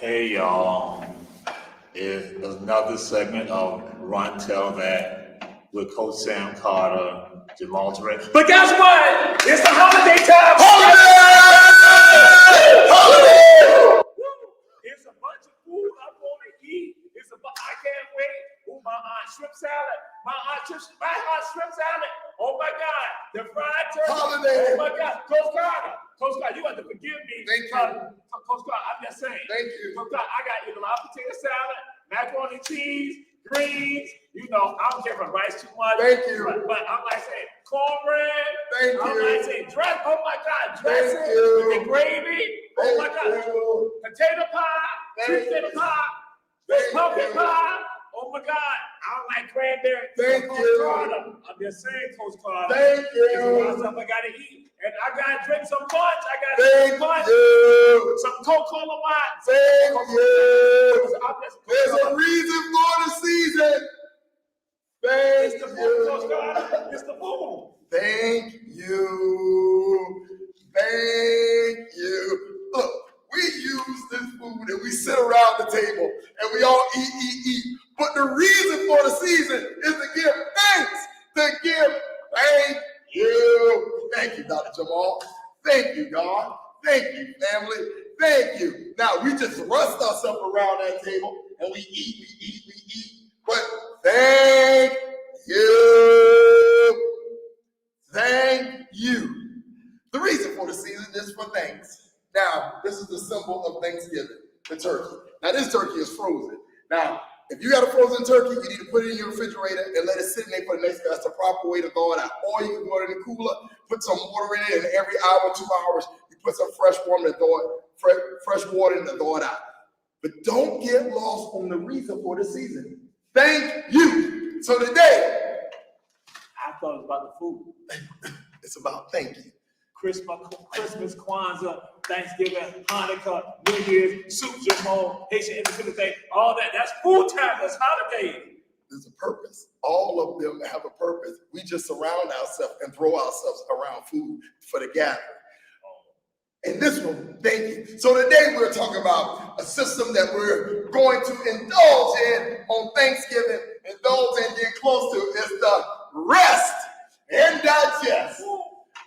Hey y'all, it's another segment of Run Tell That with Coach Sam Carter, Jamal Terrell. But guess what? It's the holiday time! Holiday! It's a bunch of food I'm going to eat. I can't wait. Ooh, my aunt shrimp salad. My aunt shrimp salad. Oh my God, the fried turkey. Holiday. Oh my God, Coach Carter, you have to forgive me. Thank you. Coach Carter, I'm just saying. Thank you. Coach Carter, I got either potato salad, macaroni and cheese, greens. You know, I don't care for rice too much. Thank you. But I'm like saying cornbread. Thank I'm you. like saying dress. Oh my God, dressing Thank you. with the gravy. Oh my God, potato pie, sweet potato pie, pumpkin pie. Oh my God, I don't like cranberry. Thank Coach you. Carter, I'm just saying, Coach Carter. Thank There's a lot of you. stuff I gotta eat, and I gotta drink some punch. I gotta Thank drink punch, you. some Coca-Cola wine. Thank you. I'm just, There's a reason for the season. it's Thank the food, Coach you. Carter. It's the food. Thank you. Thank you. Look, we use this food and we sit around the table and we all eat. But the reason for the season is to give thanks. Thank you. Thank you, Dr. Jamal. Thank you, God. Thank you, family. Thank you. Now, we just rust ourselves around that table and we eat. But thank you. Thank you. The reason for the season is for thanks. Now, this is the symbol of Thanksgiving, the turkey. Now, this turkey is frozen. Now, if you got a frozen turkey, you need to put it in your refrigerator and let it sit in there for the next day. That's the proper way to thaw it out. Or you can go in the cooler, put some water in it, and every hour, 2 hours, you put some fresh water to thaw it out. But don't get lost on the reason for the season. Thank you. So today, I thought it was about the food. it's about thank you. Christmas, Kwanzaa, Thanksgiving, Hanukkah, New Year's, Super Bowl, Haitian Independence Day, all that. That's food time. That's holiday. There's a purpose. All of them have a purpose. We just surround ourselves and throw ourselves around food for the gathering. And this one, thank you. So today we're talking about a system that we're going to indulge in on Thanksgiving, indulge in, get close to, is the rest and digest.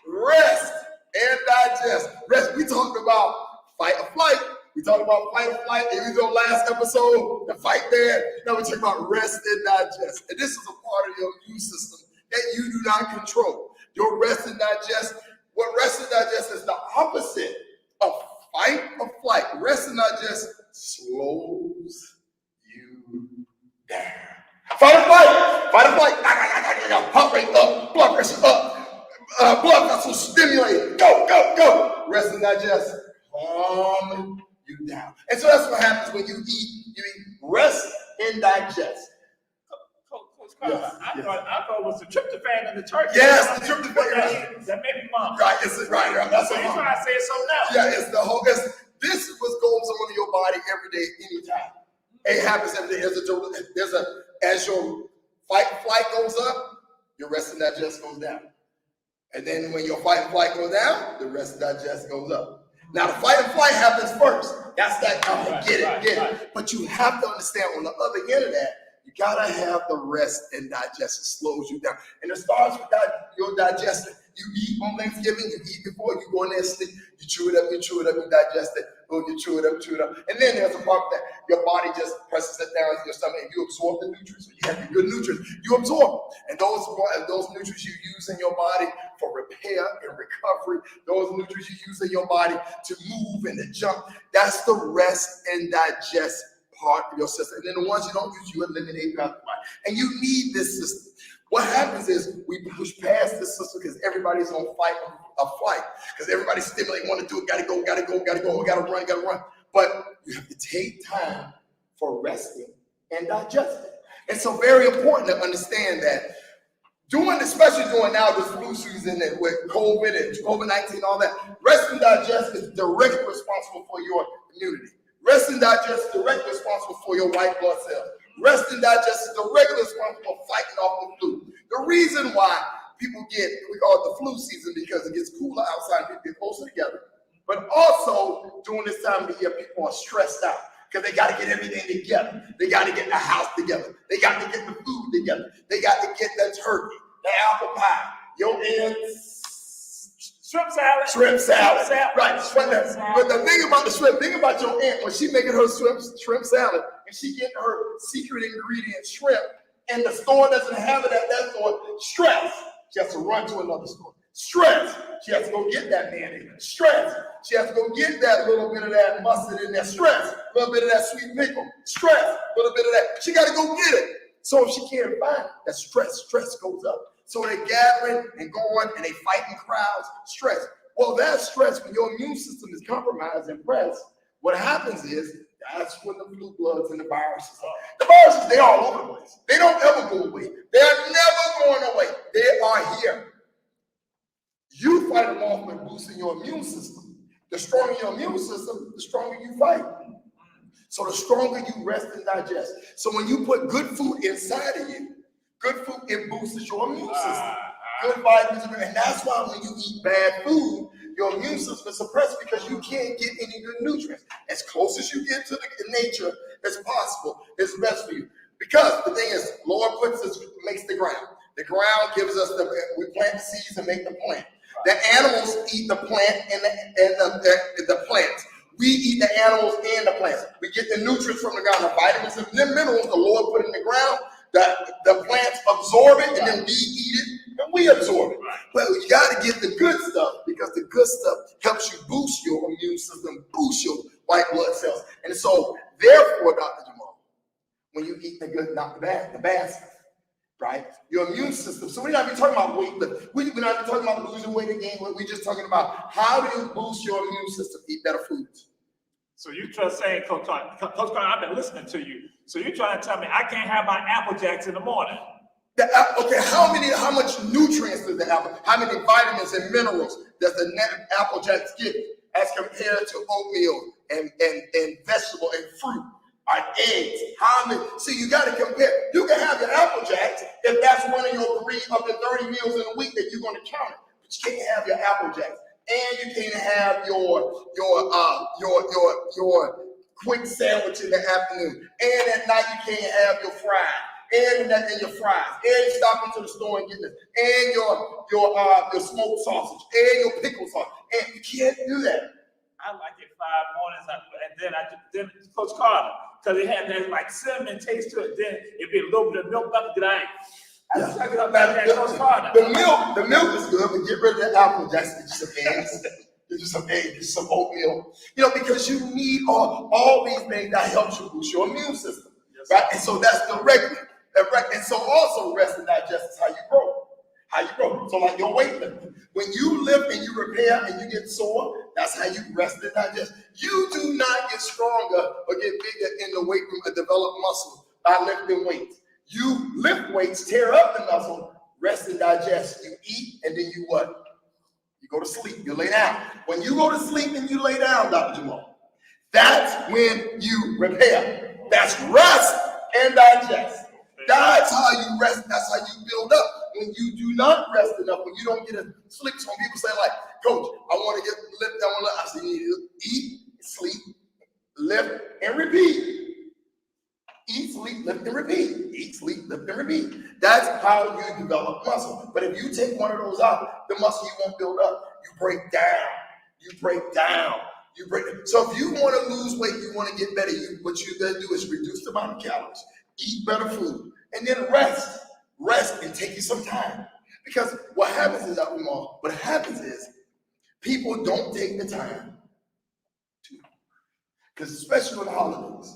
Rest and digest. Rest. We talked about fight or flight. We talked about fight or flight. If you go last episode, the fight there. Now we're talking about rest and digest. And this is a part of your immune system that you do not control. Your rest and digest. What rest and digest is the opposite of fight or flight. Rest and digest slows you down. Fight or flight. Fight or flight. Heart rate up. Blood pressure up. Blood vessels stimulated. Go. Rest and digest. Calm you down. And so that's what happens when you eat. You eat rest and digest. Coach Carter, I thought it was the tryptophan in the turkey. Yes, the tryptophan. That made me mom. Right, it's right. That's so you're trying to say it's something else. Yeah, it's the whole. This is what goes on in your body every day, anytime. It happens every day. As your fight and flight goes up, your rest and digest goes down. And then when your fight and flight goes down, the rest and digest goes up. Now the fight and flight happens first. That's that, get it. But you have to understand on the other end of that, you gotta have the rest and digest. It slows you down. And it starts with your digestion. You eat on Thanksgiving, you eat before you go in there and sleep, you chew it up, you digest it, boom, you chew it up. And then there's a part that your body just presses it down into your stomach and you absorb the nutrients. So you have the good nutrients, you absorb. And those nutrients you use in your body for repair and recovery, those nutrients you use in your body to move and to jump, that's the rest and digest part of your system. And then the ones you don't use, you eliminate out the body. And you need this system. What happens is we push past this system because everybody's on fight or flight. Because everybody's stimulating, want to do it, gotta go, gotta run. But you have to take time for resting and digesting. It's so very important to understand that especially during now this flu season and with COVID and COVID-19 and all that, rest and digest is directly responsible for your immunity. Rest and digest is directly responsible for your white blood cells. Rest and digest is directly responsible for fighting off the flu. The reason why people we call it the flu season because it gets cooler outside and people get closer together. But also during this time of the year, people are stressed out because they got to get everything together. They got to get the house together. They got to get the food together. They got to get the turkey, the apple pie, your eggs. Shrimp salad. Right. But the thing about the shrimp, think about your aunt when she making her shrimp salad and she getting her secret ingredient shrimp and the store doesn't have it at that store. Stress. She has to run to another store. Stress. She has to go get that mayonnaise. Stress. She has to go get that little bit of that mustard in there. Stress. A little bit of that sweet pickle. Stress. A little bit of that. She got to go get it. So if she can't find it, that stress goes up. So they're gathering and going and they fight in crowds, stress. Well, that stress, when your immune system is compromised and pressed, what happens is that's when the flu bloods and the viruses are. The viruses, they're all over the place. They don't ever go away. They're never going away. They are here. You fight them off by boosting your immune system. The stronger your immune system, the stronger you fight. So the stronger you rest and digest. So when you put good food inside of you, good food, it boosts your immune system. Good vitamins, and that's why when you eat bad food, your immune system is suppressed because you can't get any good nutrients. As close as you get to the nature as possible is best for you. Because the thing is, Lord makes the ground. The ground gives us we plant the seeds and make the plant. The animals eat the plant and the plants. We eat the animals and the plants. We get the nutrients from the ground, the vitamins and the minerals the Lord put in the ground. The plants absorb it and then we eat it and we absorb it. But you got to get the good stuff because the good stuff helps you boost your immune system, boost your white blood cells. And so, therefore, Dr. Jamal, when you eat the good, not the bad, the bad stuff, right? Your immune system. So we're not even talking about weight, but we're not even talking about losing weight again. We're just talking about how do you boost your immune system? Eat better foods. So you just saying, Coach Carter, I've been listening to you. So you're trying to tell me I can't have my Apple Jacks in the morning? Okay, how much nutrients does the apple? How many vitamins and minerals does the Apple Jacks give as compared to oatmeal and vegetable and fruit and eggs? How many? See, you got to compare. You can have your Apple Jacks if that's one of your 3 of the 30 meals in a week that you're going to count it. But you can't have your Apple Jacks. And you can't have your quick sandwich in the afternoon. And at night you can't have your fries. And your fries. And you stop into the store and get this. And your smoked sausage. And your pickle sauce. And you can't do that. I like it 5 mornings, and then Coach Carter, because it had that like cinnamon taste to it. Then it'd be a little bit of milk up to that. The milk is good, but get rid of the apple jacks. Get you some eggs. Get you some eggs. Get you some oatmeal. Because you need all these things that helps you boost your immune system, right? And so that's the regular. And so also rest and digest is how you grow. How you grow. So like your weightlifting. When you lift and you repair and you get sore, that's how you rest and digest. You do not get stronger or get bigger in the weight room or develop muscle by lifting weights. You lift weights, tear up the muscle, rest and digest. You eat, and then you what? You go to sleep. You lay down. When you go to sleep and you lay down, Dr. Jamal, that's when you repair. That's rest and digest. That's how you rest. That's how you build up. When you do not rest enough, when you don't get a sleep, some people say like, Coach, I want to get lift down. I say, you need to eat, sleep, lift, and repeat. Eat, sleep, lift, and repeat. Eat, sleep, lift, and repeat. That's how you develop muscle. But if you take one of those out, the muscle you won't build up. You break down. You break down. You break. So if you want to lose weight, you want to get better. What you better do is reduce the amount of calories, eat better food, and then rest. Rest and take you some time. Because what happens is, what happens is people don't take the time to, because especially with the holidays.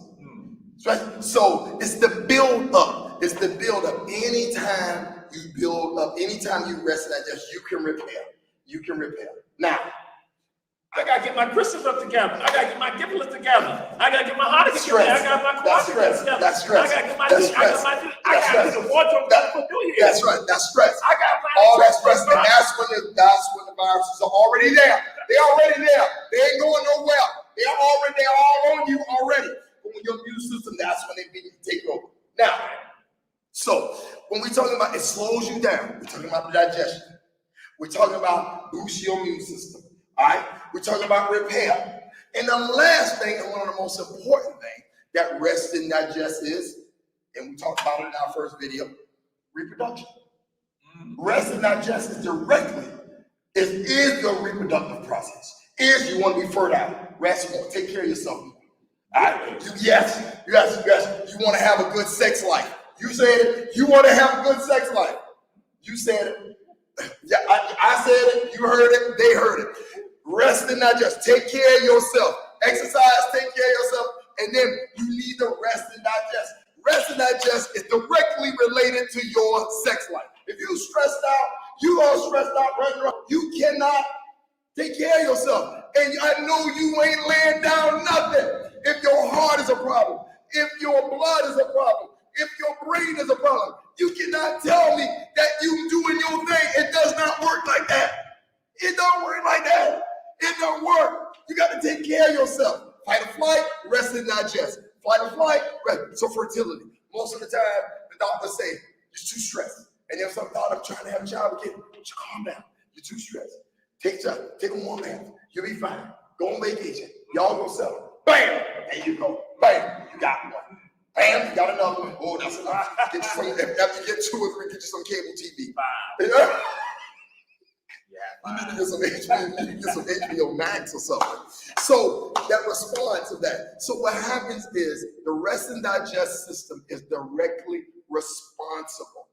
So it's the build up. It's the build up. Anytime you build up, anytime you rest and digest, you can repair. You can repair. Now, I gotta get my Christendom together. I gotta get my giblets together. I gotta get my heart together. I got my cooperative together. That's stress. I gotta get my I gotta get the wardrobe done for New Year's. That's right. That's stress. I gotta plan all that stress, and that's when the viruses are already there. They're already there. They ain't going nowhere. They're all on you already. But when your immune system, that's when they begin to take over. Now, so when we're talking about it slows you down, we're talking about the digestion. We're talking about boost your immune system. All right? We're talking about repair. And the last thing, and one of the most important things that rest and digest is, and we talked about it in our first video, reproduction. Rest and digest is directly, it is the reproductive process. You want to be fertile, rest more, take care of yourself more. All right? Yes, you want to have a good sex life. You said it, you want to have a good sex life. You said it. Yeah, I said it, you heard it, they heard it. Rest and digest. Take care of yourself. Exercise, take care of yourself, and then you need to rest and digest. Rest and digest is directly related to your sex life. If you stressed out, you are stressed out, running around. You cannot take care of yourself. And I know you ain't laying down nothing. If your heart is a problem, if your blood is a problem, if your brain is a problem, you cannot tell me that you doing your thing. It does not work like that. It don't work like that. It don't work. You got to take care of yourself. Fight or flight, rest and digest. Fight or flight, rest. So fertility. Most of the time, the doctors say, you're too stressed. And then some thought of trying to have a child again. Just calm down. You're too stressed. Take a warm bath. You'll be fine. Go on vacation. Y'all go settle. Bam! There you go. Bam! You got one. Bam! You got another one. Oh, that's enough. Get you some, after you get 2 or 3, get you some cable TV. You need to get some HBO Max or something. So that responds to that. So what happens is the rest and digest system is directly responsible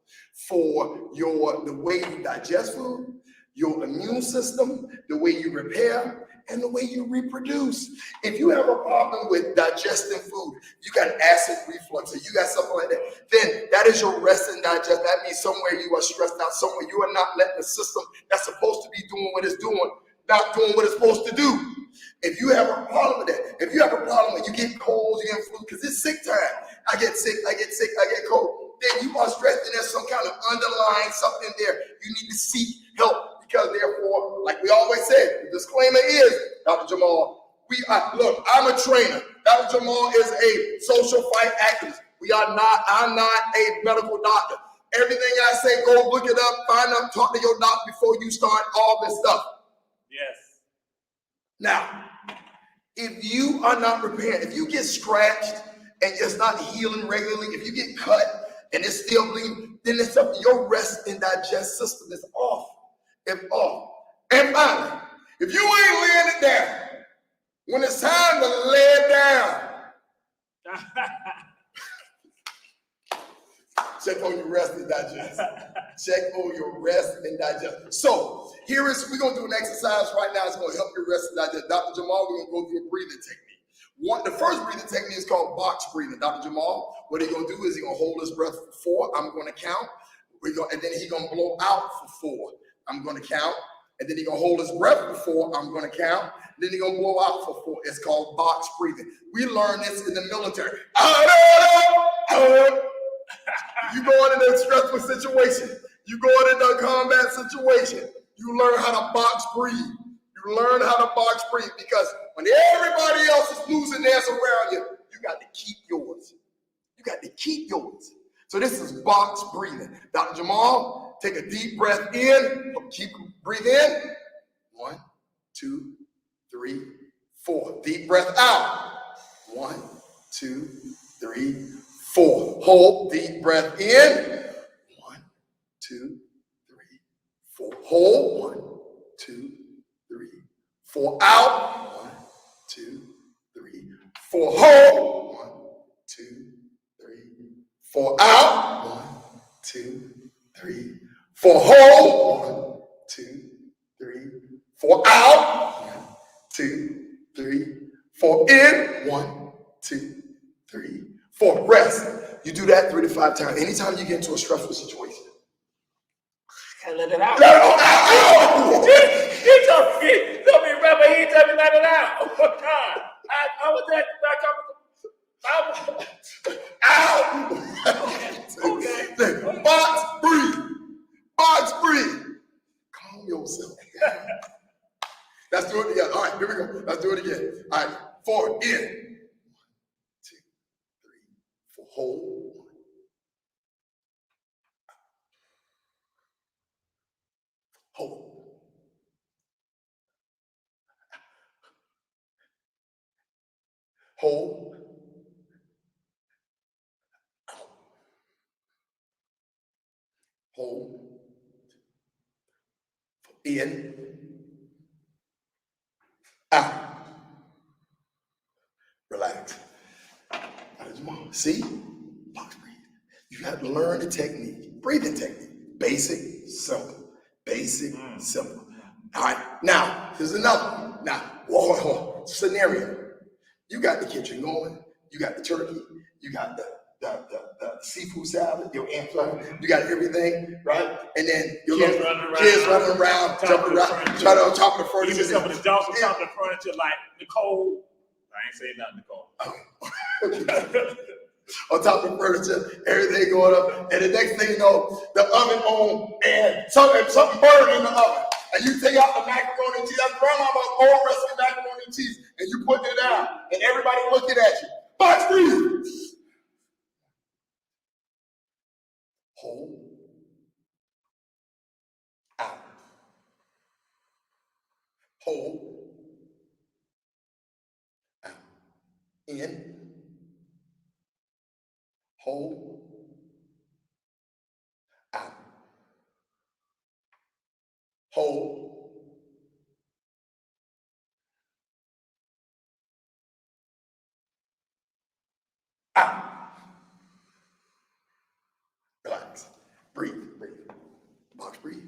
for the way you digest food, your immune system, the way you repair, and the way you reproduce. If you have a problem with digesting food, you got acid reflux, or you got something like that, then that is your rest and digest. That means somewhere you are stressed out, somewhere you are not letting the system that's supposed to be doing what it's doing, not doing what it's supposed to do. If you have a problem with that, if you have a problem with you get colds, you get flu, because it's sick time. I get sick, I get cold. Then you are stressed and there's some kind of underlying something there. You need to seek help. Because therefore, like we always say, the disclaimer is, Dr. Jamal, look, I'm a trainer. Dr. Jamal is a social fight activist. I'm not a medical doctor. Everything I say, go look it up, find out, talk to your doctor before you start all this stuff. Yes. Now, if you are not prepared, if you get scratched and it's not healing regularly, if you get cut and it's still bleeding, then it's up to your rest and digest system is off. And finally, if you ain't laying it down, when it's time to lay it down, check on your rest and digest. Check on your rest and digest. So we're going to do an exercise right now. It's going to help you rest and digest. Dr. Jamal, we're going to go through a breathing technique. The first breathing technique is called box breathing. Dr. Jamal, what he's going to do is he's going to hold his breath for 4. I'm going to count. And then he's going to blow out for 4. I'm going to count, and then he's going to hold his breath for 4. I'm going to count, then he's going to blow out for 4. It's called box breathing. We learned this in the military. You go into a stressful situation. You go into a combat situation. You learn how to box breathe. You learn how to box breathe because when everybody else is losing theirs around you, you got to keep yours. You got to keep yours. So this is box breathing. Dr. Jamal, take a deep breath in. Keep breathe in. 1, 2, 3, 4. Deep breath out. 1, 2, 3, 4. Hold. Deep breath in. 1, 2, 3, 4. Hold. 1, 2, 3, 4. Out. 1, 2, 3, 4. Hold. 1, 2, 3, 4. Out. 1, 2, 3, 4. Hold. 1, 2, 3, 4. Out. 1, 2, 3, 4. In. 1, 2, 3, 4. Rest. You do that 3 to 5 times. Anytime you get into a stressful situation. Let it out. Let it out. He told me, remember, he told me let it out. Oh, God. I was at Out. Okay. Box breathe. Box breathe. Calm yourself. Let's do it together. All right, here we go. Let's do it again. All right, 4. In. 1, 2, 3, 4. Hold. Hold. Hold. Hold. In. Out. Relax. See? Box breathe. You have to learn the technique. Breathing technique. Basic, simple. Basic, simple. All right. Now, here's another one. Now, whoa, scenario. You got the kitchen going. You got the turkey. You got the seafood salad, your aunt flour. You got everything, right? And then your kids running around, jumping around, trying to on top of the furniture. Even some of the dogs on top of the furniture, like Nicole. I ain't saying nothing, Nicole. On top of the furniture, everything going up, and the next thing you know, the oven on, and something burning in the oven. And you take out the macaroni and cheese. That's grandmama's old recipe macaroni and cheese, and you put it down, and everybody looking at you. Box breathe. Hold. Out. Hold. Out. In. Hold. Out. Hold. Out. Relax. Breathe. Breathe. Box breathe.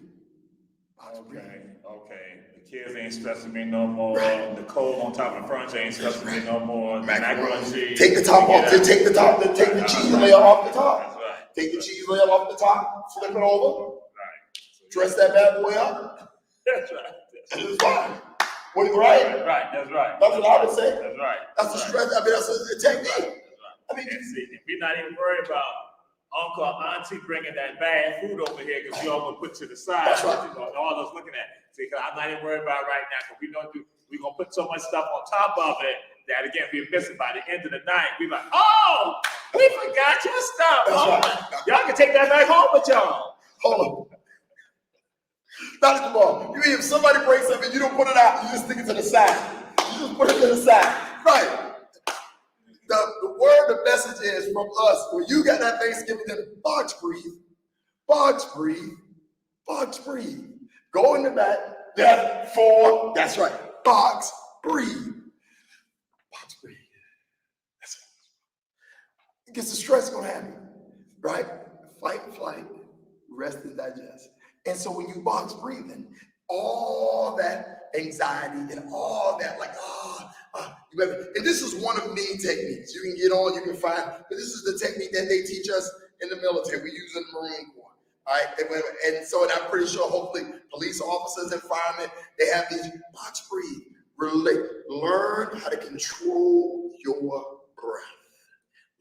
Box breathe. Okay. The kids ain't stressing me no more. The cold on top of the furniture ain't stressing me no more. The macaroni and cheese. Take the top off. Take the cheese layer off the top. That's right. Take the cheese layer off the top. Flip it over. Right. Dress that bad boy up. That's right. It's fine. What is right? Right. That's right. That's what I would say. That's right. That's a stress. I mean, that's a technique. That's right. I mean, and see, we're not even worried about uncle or auntie bringing that bad food over here because we all gonna put to the side. That's right. You know, all those looking at it. See, because I'm not even worried about it right now because we're gonna put so much stuff on top of it that again we're missing by the end of the night. We're like, oh, we forgot your stuff. Right. Y'all can take that back home with y'all. Hold on. Dr. Jamal, if somebody breaks something, you don't put it out, you just stick it to the side. You just put it to the side. Right. The word, the message is from us. When you got that Thanksgiving dinner, box breathe. Box breathe. Box breathe. Go in the back. That's 4. That's right. Box breathe. Box breathe. That's it. It gets the stress going to happen. Right? Fight, flight, rest and digest. And so when you box breathing, all that anxiety and all that, like, and this is one of many techniques. You can get on, you can find, but this is the technique that they teach us in the military. We use it in the Marine Corps. All right. And so, and I'm pretty sure hopefully police officers and firemen, they have these box breathe. Learn how to control your breath.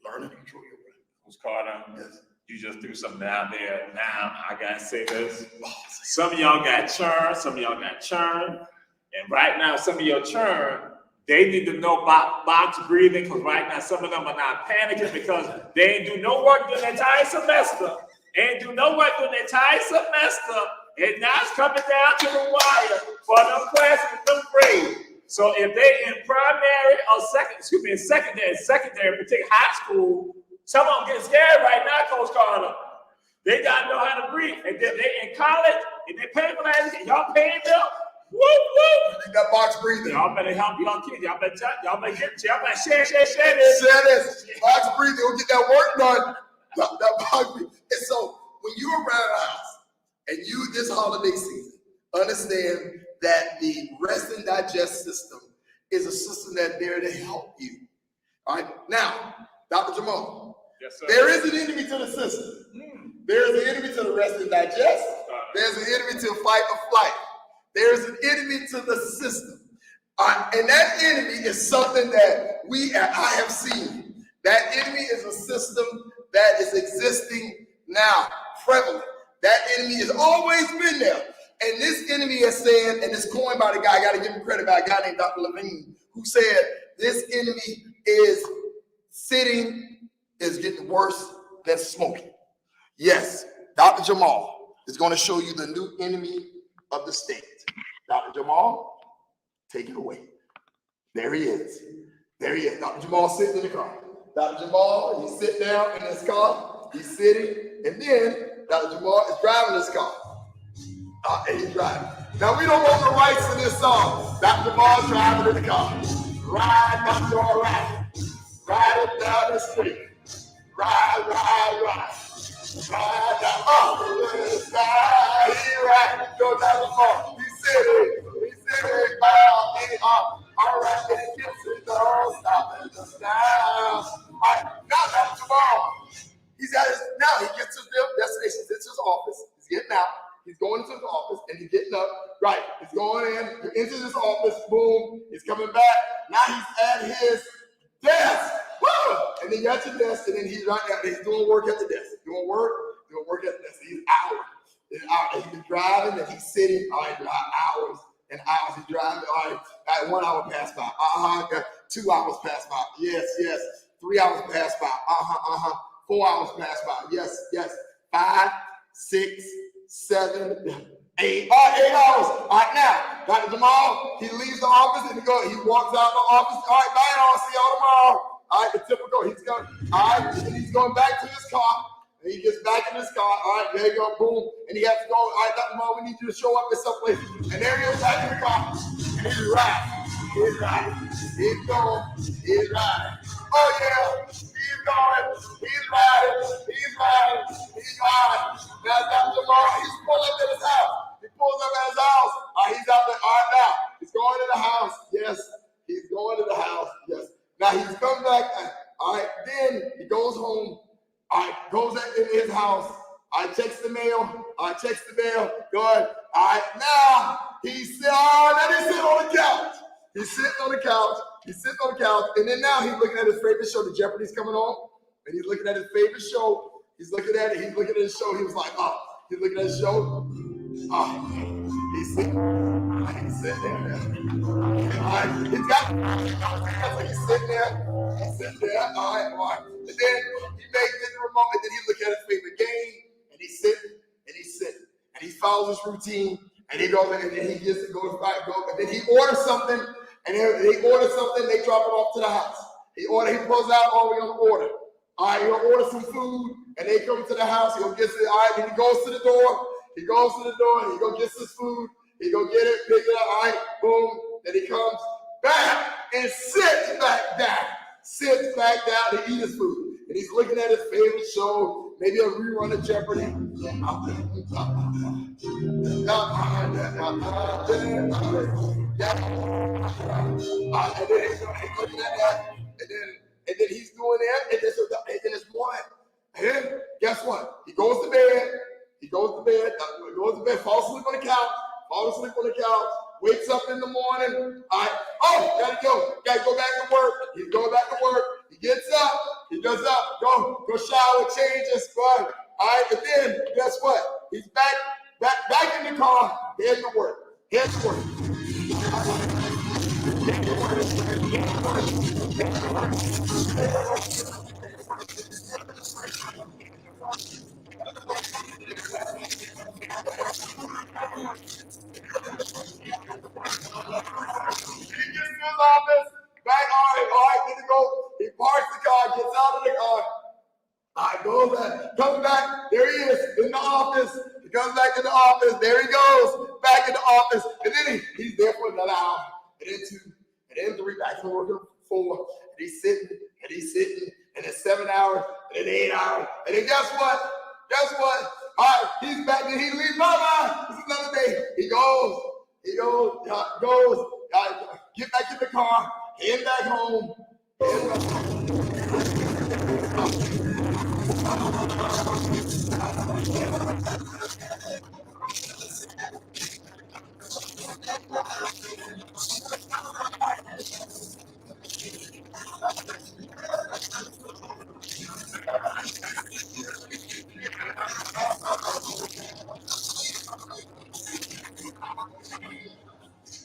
Learn how to control your breath. Who's Carter? Yes. You just threw something out there. Now I gotta say this. Some of y'all got churn, some of y'all got churn. And right now, some of your churn They need to know about box breathing, because right now some of them are not panicking because they ain't do no work during the entire semester. Ain't do no work during the entire semester. And now it's coming down to the wire for them classes, them grades. So if they in primary or secondary, particularly high school, some of them get scared right now, Coach Carter. They gotta know how to breathe. And then they in college and they pay for that. Y'all paying them? Woo, woo. They got box breathing. Y'all better help young kids. Y'all better share this. Share this. Box breathing. We'll get that work done. That box breathing. And so when you're around the house and you this holiday season, understand that the rest and digest system is a system that's there to help you. All right. Now, Dr. Jamal. Yes, sir. There is an enemy to the system. There is an enemy to the rest and digest. There's an enemy to fight or flight. There's an enemy to the system. And that enemy is something that I have seen. That enemy is a system that is existing now, prevalent. That enemy has always been there. And this enemy is saying, and it's coined by the guy, I got to give him credit, by a guy named Dr. Levine, who said this enemy is getting worse than smoking. Yes, Dr. Jamal is going to show you the new enemy of the state. Dr. Jamal, take it away. There he is. There he is. Dr. Jamal sitting in the car. Dr. Jamal, he sit down in his car. He's sitting, and then Dr. Jamal is driving his car. And he's driving. Now, we don't want the rights to this song. Dr. Jamal's driving in the car. Ride, Dr. Jamal, ride. Ride it down the street. Ride, ride, ride. Ride down the side. He ride. Go down the car. He said it. All right, then it gets it. Don't stop at the sound. All right, now Dr. Jamal. He gets to his destination. It's his office. He's getting out. He's going into his office and he's getting up. Right. He's going in. He enters his office. Boom. He's coming back. Now he's at his desk. Woo! And then he's at your desk, and then he's right now. He's doing work at the desk. Doing work at the desk. He's out. He's been driving and he's sitting. All right, hours and hours. He's driving. All right, 1 hour passed by. 2 hours passed by. Yes. 3 hours passed by. 4 hours passed by. Yes. 5, 6, 7, 8. All right, 8 hours. All right, now, Dr. Jamal, he leaves the office and he walks out the office. All right, bye, I'll see y'all tomorrow. All right, the typical. He's going back to his car. And he gets back in his car. All right, there you go, boom. And he has to go. All right, Dr. Jamal, we need you to show up at someplace. And there he is back in the car. And he's riding. He's riding. He's going. He's riding. Oh, yeah. He's going. He's riding. He's riding. He's riding. Now, Dr. Jamal, he's pulling up at his house. He pulls up at his house. All right, he's out there. All right, now. He's going to the house. Yes. He's going to the house. Yes. Now, he's come back. All right, then he goes home. All right, goes in his house. I checks the mail. Good. All right, now he's sitting on the couch. He's sitting on the couch. And then now he's looking at his favorite show. The Jeopardy's coming on. And he's looking at his favorite show. He's looking at it. He's looking at his show. He was like, he's looking at his show. He's sitting there. All right, he's sitting there. All right. And then he makes it the remote, and then he look at his favorite game, and he's sitting. And he follows his routine, and he goes, and then he gets to go, and then he orders something, and they drop it off to the house. He pulls out all the way on the order. All right, he'll order some food, and they come to the house, he'll get it, all right, then he goes to the door, and he go gets his food, he go get it, pick it up, all right, boom, then he comes back and sits back down to eat his food. And he's looking at his favorite show, maybe a rerun of Jeopardy. And then he's looking at that, and then he's doing that, and then it's morning. And guess what? He goes to bed, falls asleep on the couch, wakes up in the morning. All right. Gotta go back to work. He's going back to work. He gets up. Go shower, change his spot. All right. But then guess what? He's back in the car. Heading to work. to his office, back, all right, get to go. He parks the car, gets out of the car. All right, goes back, comes back, there he is in the office. He comes back in the office, there he goes, back in the office, and then he's there for another hour, and then 2, and then 3, back to working 4, and he's sitting, and then 7 hours, and then 8 hours, and then guess what? All right, he's back, and he leaves, bye-bye, it's another day. He goes, get back in the car, head back home,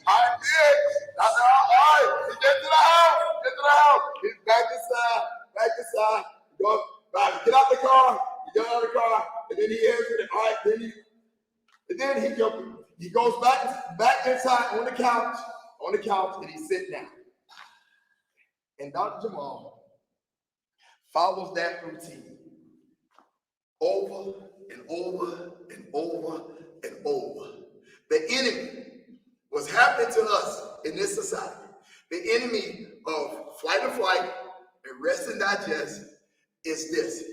I did. I said, all right, he get to the house. He's back inside. Go, right, get out the car. He get out of the car, and then he heads it. All right, then he goes back inside on the couch, and he's sitting down. And Dr. Jamal follows that routine over and over and over and over. The enemy, what's happening to us in this society, the enemy of flight or flight and rest and digest is this: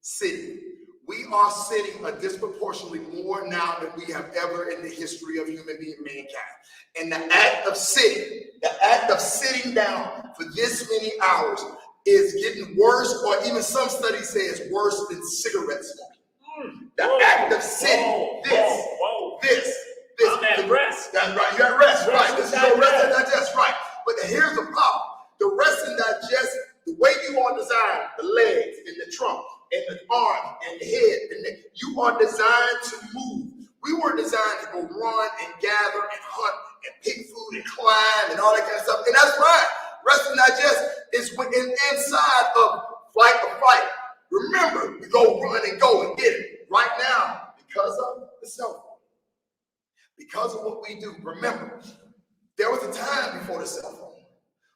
sitting. We are sitting a disproportionately more now than we have ever in the history of human being mankind. And the act of sitting down for this many hours is getting worse, or even some studies say it's worse than cigarette smoking. The act of sitting, this. I'm at rest. That's right, you're at rest, right. This is your rest and digest, right. But here's the problem. The rest and digest, the way you are designed, the legs and the trunk and the arm and the head, you are designed to move. We were designed to go run and gather and hunt and pick food and climb and all that kind of stuff. And that's right. Rest and digest is inside of flight or fight. Remember, we go run and go and get it. Right now, because of the cell phone. Because of what we do, remember, there was a time before the cell phone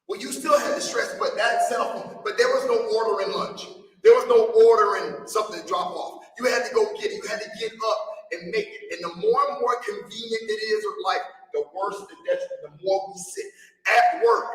where you still had to stress, but that cell phone, but there was no ordering lunch. There was no ordering something to drop off. You had to go get it. You had to get up and make it. And the more and more convenient it is of life, the worse the detriment, the more we sit. At work,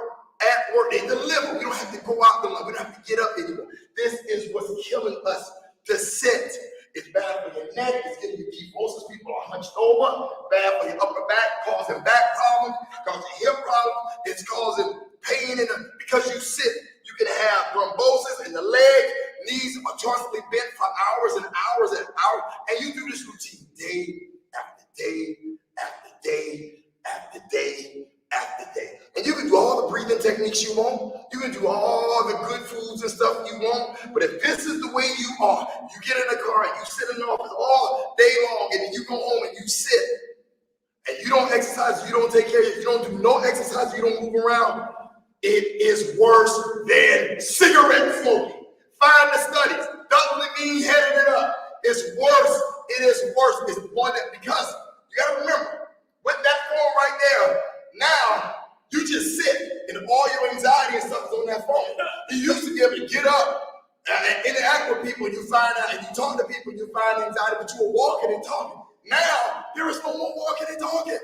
they deliver. We don't have to go out the line. We don't have to get up anymore. This is what's killing us. To sit. It's bad for your neck. It's getting you ketosis. People are hunched over. Bad for your upper back, causing back problems, causing hip problems. It's causing pain because you sit. You can have thrombosis in the leg. Knees are constantly bent for hours and hours and hours. And you do this routine day after day after day after day after day. And you can do all the breathing techniques you want. You can do all the good foods and stuff you want. But if this is the way you are, you get in the car and you sit in the office all day long, and then you go home and you sit, and you don't exercise, you don't take care of it, you don't do no exercise, you don't move around, it is worse than cigarette smoking. Find the studies. Dr. Levine headed it up. It's worse. It is worse. It's one that, because you got to remember, with that phone right there, now you just sit and all your anxiety and stuff is on that phone. You used to be able to get up and interact with people, and you find out, and you talk to people, and you find anxiety, but you were walking and talking. Now, there is no more walking and talking.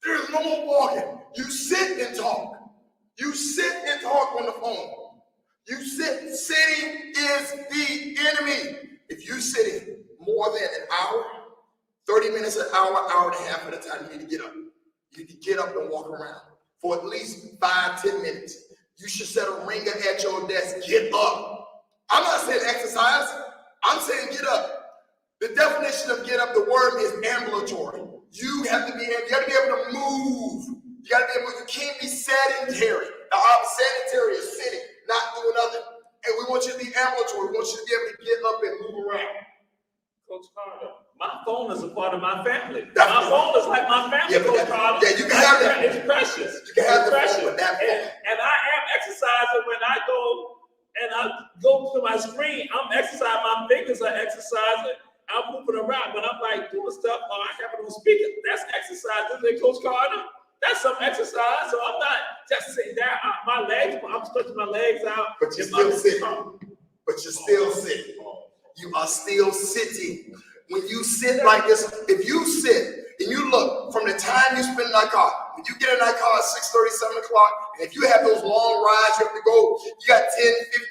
There is no more walking. You sit and talk. You sit and talk on the phone. You sit. Sitting is the enemy. If you're sitting more than an hour, 30 minutes, an hour, hour and a half at a time, you need to get up. You need to get up and walk around for at least 5-10 minutes. You should set a ringer at your desk. Get up. I'm not saying exercise. I'm saying get up. The definition of get up, the word is ambulatory. You have to be able to move. You got to be able. You can't be sedentary. Now, sedentary is sitting, not doing nothing. And we want you to be ambulatory. We want you to be able to get up and move around. Coach Carter, My phone is a part of my family. Definitely. My phone is like my family. Yeah, but Coach Carter. yeah, you can have that. It's precious. You can have It's the phone, precious. but that phone. And I am exercising when I go to my screen. I'm exercising. My fingers are exercising. I'm moving around, but I'm like doing stuff. Oh, I have it on speaker. That's exercise, isn't it, Coach Carter? That's some exercise. So I'm not just sitting there. My legs, I'm stretching my legs out. But you're still sitting. But you're still sitting. You are still sitting. When you sit like this, if you sit and you look from the time you spend in that car, when you get in that car at 6:30, 7 o'clock, and if you have those long rides you have to go, you got 10,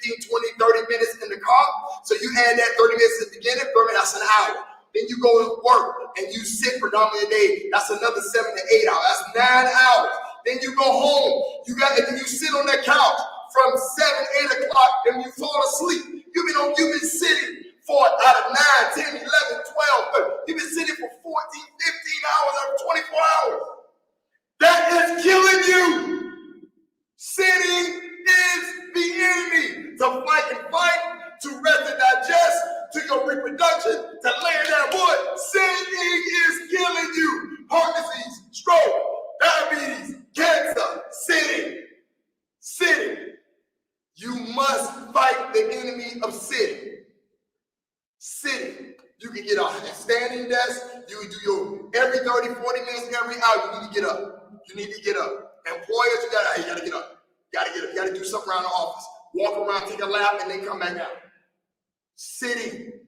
15, 20, 30 minutes in the car. So you add that 30 minutes at the beginning, 30 minutes, that's an hour. Then you go to work and you sit predominantly a day. That's another 7 to 8 hours. That's 9 hours. Then you go home. And then you sit on that couch from 7, 8 o'clock, and you fall asleep. You've been sitting for out of 9, 10, 11, 12. You've been sitting for 14, 15 hours out of 24 hours. That is killing you. Sitting is the enemy. To fight, to rest and digest, to your reproduction, to lay that wood. Sitting is killing you. Heart disease, stroke, diabetes, cancer. Sitting. You must fight the enemy of sitting. Sitting. You can get a standing desk. You can do your every 30, 40 minutes, every hour. You need to get up. Employers, you gotta get up. You gotta do something around the office. Walk around, take a lap, and then come back out. Sitting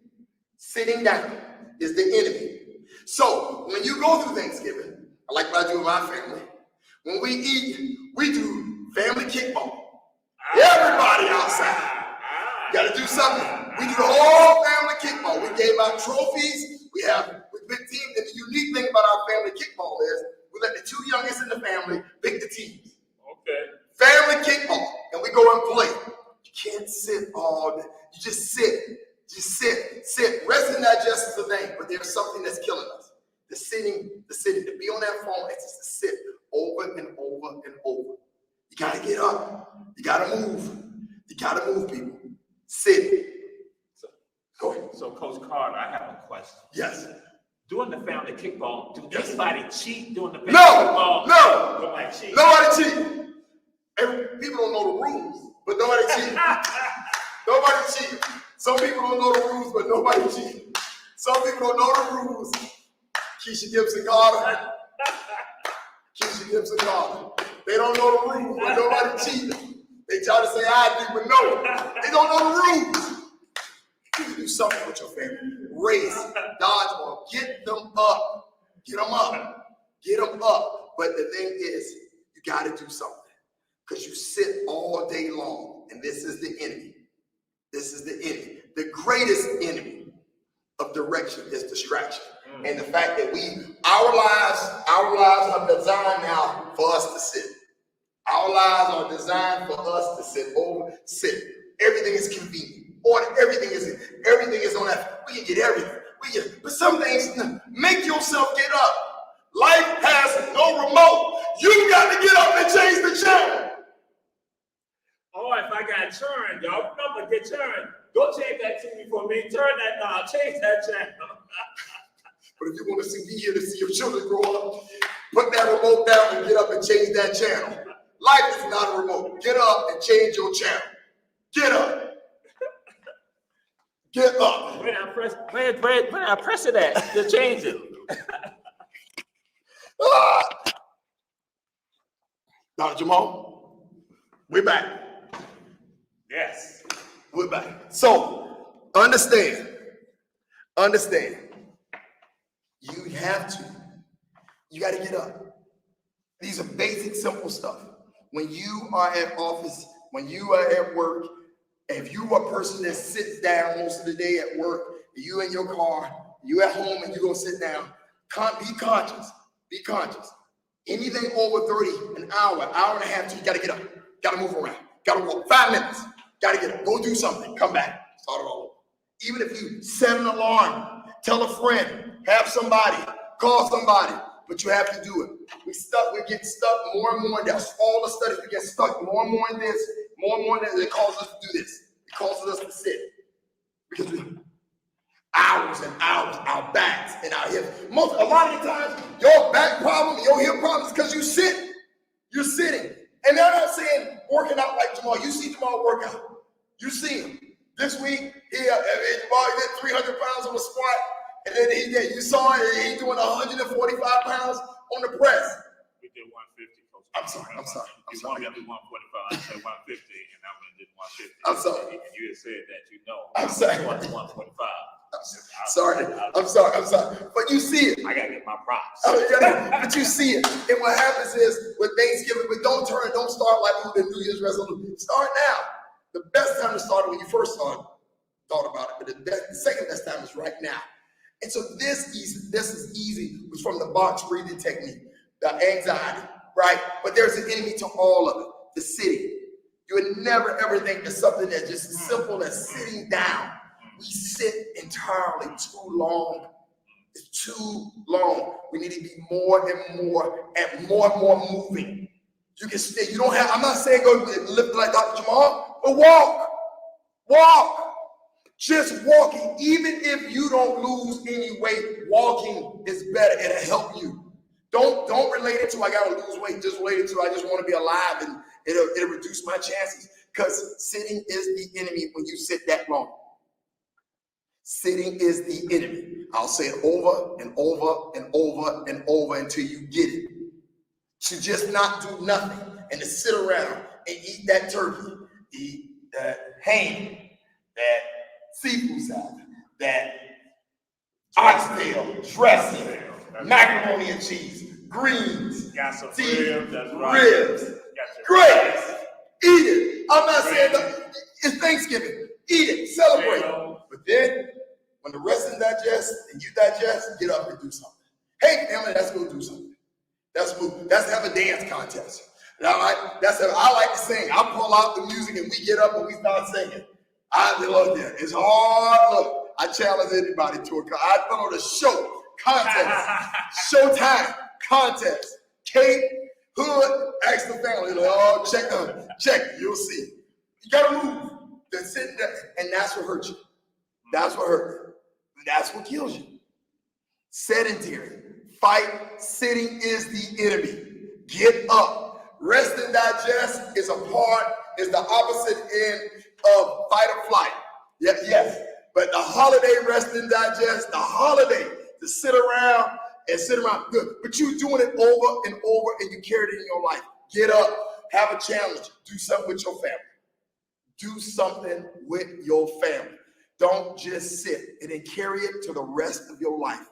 down is the enemy. So when you go through Thanksgiving, I like what I do with my family. When we eat, we do family kickball. Everybody outside. Got to do something. We do the whole family kickball. We gave out trophies. We have big teams. And the unique thing about our family kickball is we let the two youngest in the family pick the teams. Okay. Family kickball. And we go and play. You can't sit all day. You just sit. Rest and digest is the thing, but there's something that's killing us. The sitting, to be on that phone, it's just to sit over and over and over. You got to get up. You got to move. People. Sit. Go ahead. So, Coach Carter, I have a question. Yes. During the family kickball, do anybody cheat during the family kickball? No. Nobody cheat. Nobody cheat. People don't know the rules, but nobody cheat. Nobody cheat. Some people don't know the rules, but nobody cheat. Some people don't know the rules. Keisha Gibson Carter. They don't know the rules, but nobody cheated. They try to say I do, but no, they don't know the rules. You can do something with your family. Race, dodgeball, get them up. But the thing is, you got to do something because you sit all day long, and this is the enemy. The greatest enemy of direction is distraction. And the fact that our lives are designed now for us to sit. Our lives are designed for us to sit. Everything is convenient. Everything is on that. We can get everything. But some things, make yourself get up. Life has no remote. You got to get up and change the channel. Oh, if I got churned, y'all remember, get churned. Go change that TV for me. Turn that knob. Change that channel. But if you want to be here to see your children grow up, put that remote down and get up and change that channel. Life is not a remote. Get up and change your channel. Get up. Where I press it at to change it? Dr. Jamal, we're back. Yes. We're back. So, understand. You got to get up. These are basic, simple stuff. When you are at office, when you are at work, if you are a person that sits down most of the day at work, you in your car, you at home and you go sit down, be conscious. Anything over 30, an hour and a half, you got to get up. Got to move around. Got to walk 5 minutes. Got to get up. Go do something. Come back. Start it all over. Even if you set an alarm, tell a friend, have somebody, call somebody, but you have to do it. We get stuck more and more. That's all the studies. We get stuck more and more in this, more and more in this. It causes us to do this. It causes us to sit. Because hours and hours, our backs and our hips. A lot of the times, your back problem, your hip problem is because you sit. You're sitting. And they're not saying working out like Jamal. You see Jamal work out. You see him. This week, Jamal did 300 pounds on the squat. And then you saw it, he doing 145 pounds on the press. We did 150. I'm sorry. You want me to do 145, I said 150, and I went and did 150. I'm sorry. And you had said that, I'm sorry. 145. I'm sorry. But you see it. I gotta get my props. But you see it. And what happens is with Thanksgiving, but don't start like the New Year's resolution. Start now. The best time to start when you first thought about it, but the second best time is right now. And so this is easy. It's from the box breathing technique, the anxiety, right? But there's an enemy to all of it, the sitting. You would never ever think that something that's just as simple as sitting down. We sit entirely too long. It's too long. We need to be more and more moving. You can stay. You don't have, I'm not saying go lift like Dr. Jamal, but walk. Just walking, even if you don't lose any weight, walking is better. It'll help you. Don't relate it to I gotta lose weight. Just relate it to I just want to be alive, and it'll reduce my chances. Because sitting is the enemy when you sit that long. Sitting is the enemy. I'll say it over and over and over and over until you get it. To just not do nothing and to sit around and eat that turkey, eat that ham, that seafood salad, that oxtail dressing, macaroni and cheese, greens, Got some ribs, ribs. grapes. Eat it. I'm not saying that. It's Thanksgiving. Eat it. Celebrate. But then, when the rest of digest and you digest, get up and do something. Hey, family, let's go do something. Let's move. Let's have a dance contest. I like to sing. I pull out the music and we get up and we start singing. I love that. It's hard. Look, I challenge anybody to it. I throw the show contest, showtime contest. Kate Hood, ask the family. Check. You'll see. You gotta move. Then sit there, and that's what hurts you. That's what hurts you. That's what kills you. Sedentary. Fight. Sitting is the enemy. Get up. Rest and digest is the opposite end of fight or flight. Yes. But the holiday rest and digest, the holiday to sit around, good. But you're doing it over and over and you carry it in your life. Get up, have a challenge, do something with your family. Do something with your family. Don't just sit and then carry it to the rest of your life.